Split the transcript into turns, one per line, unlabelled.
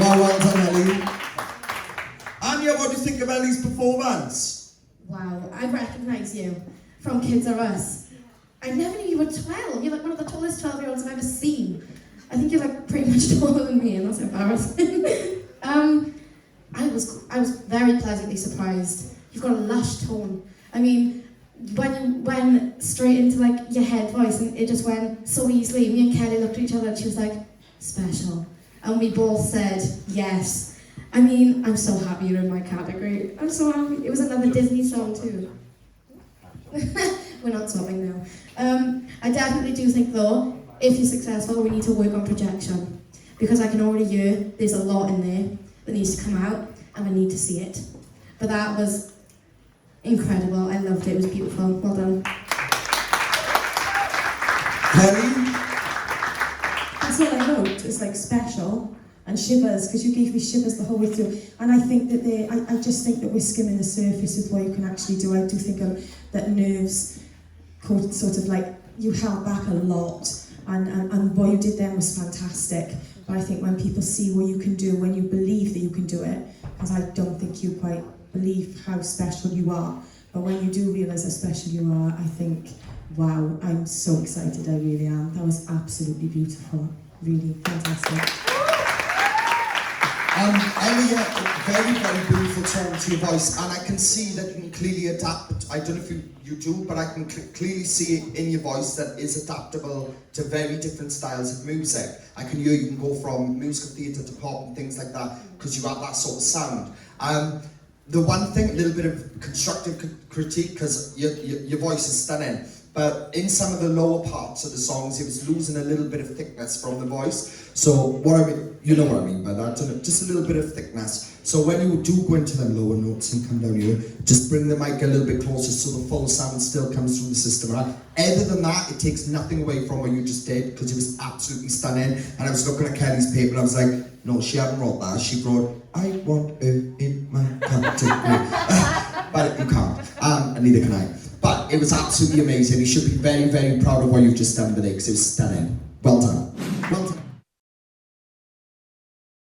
Well done, Ellie. Anya, what do you think of Ellie's performance?
Wow, I recognise you from Kids Are Us. I never knew you were 12. You're like one of the tallest 12-year-olds I've ever seen. I think you're like pretty much taller than me, and that's embarrassing. I was very pleasantly surprised. You've got a lush tone. I mean, when you went straight into like your head voice, and it just went so easily. Me and Kelly looked at each other, and she was like, "Special," and we both said yes. I mean, I'm so happy you're in my category. I'm so happy. It was another Disney song too. We're not swapping now. I definitely do think though, if you're successful, we need to work on projection. Because I can already hear there's a lot in there that needs to come out, and I need to see it. But that was incredible. I loved it. It was beautiful. Well done.
Kelly?
That's all I wrote. It's like special and shivers, because you gave me shivers the whole way through. And I think that I just think that we're skimming the surface with what you can actually do. I do think that nerves could sort of like, you held back a lot, and what you did then was fantastic. But I think when people see what you can do, when you believe that you can do it, because I don't think you quite believe how special you are, but when you do realise how special you are, I think, wow, I'm so excited, I really am. That was absolutely beautiful, really fantastic.
Ellie, very, very beautiful tone to your voice, and I can see that you can clearly adapt. I don't know if you do, but I can clearly see it in your voice that is adaptable to very different styles of music. I can hear you can go from musical theatre to pop and things like that, because you have that sort of sound. The one thing, a little bit of constructive critique, because your voice is stunning, but in some of the lower parts of the songs, it was losing a little bit of thickness from the voice. So what I mean, you know what I mean by that, just a little bit of thickness. So when you do go into them lower notes and come down here, just bring the mic a little bit closer so the full sound still comes through the system. Right? Other than that, it takes nothing away from what you just did, because it was absolutely stunning. And I was looking at Kelly's paper and I was like, no, she hadn't wrote that. She wrote, I want her in my category. But you can't, and neither can I. But it was absolutely amazing. You should be very, very proud of what you've just done today, because it was stunning. Well done.